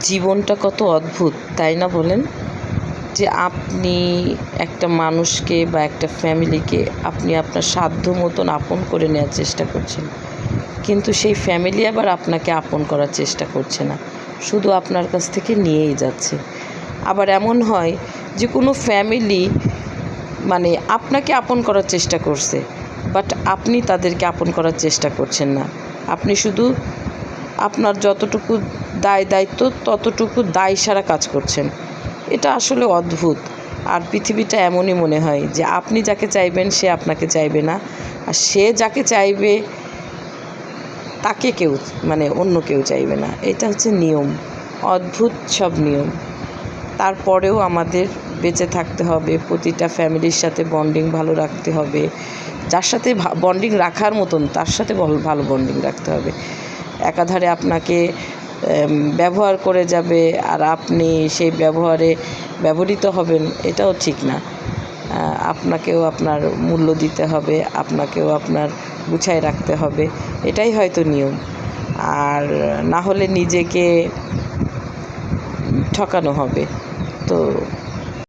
জীবনটা কত অদ্ভুত, তাই না বলেন? যে আপনি একটা মানুষকে বা একটা ফ্যামিলিকে আপনি আপনার সাধ্য মতন আপন করে নেওয়ার চেষ্টা করছেন, কিন্তু সেই ফ্যামিলি আবার আপনাকে আপন করার চেষ্টা করছে না, শুধু আপনার কাছ থেকে নিয়েই যাচ্ছে। আবার এমন হয় যে কোনো ফ্যামিলি মানে আপনাকে আপন করার চেষ্টা করছে, বাট আপনি তাদেরকে আপন করার চেষ্টা করছেন না। আপনি শুধু আপনার যতটুকু দায়িত্ব ততটুকু দায় সারা কাজ করছেন। এটা আসলে অদ্ভুত। আর পৃথিবীটা এমনই মনে হয় যে আপনি যাকে চাইবেন সে আপনাকে চাইবে না, আর সে যাকে চাইবে তাকে কেউ অন্য কেউ চাইবে না। এটা হচ্ছে নিয়ম, অদ্ভুত সব নিয়ম। তারপরেও আমাদের বেঁচে থাকতে হবে, প্রতিটা ফ্যামিলির সাথে বন্ডিং ভালো রাখতে হবে, যার সাথে বন্ডিং রাখার মতন তার সাথে ভালো বন্ডিং রাখতে হবে। একাধারে আপনাকে ব্যবহার করে যাবে আর আপনি সেই ব্যবহারে ব্যবহৃত হবেন, এটাও ঠিক না। আপনাকেও আপনার মূল্য দিতে হবে, আপনাকেও আপনার গুছায় রাখতে হবে, এটাই হয়তো নিয়ম। আর না হলে নিজেকে ঠকানো হবে।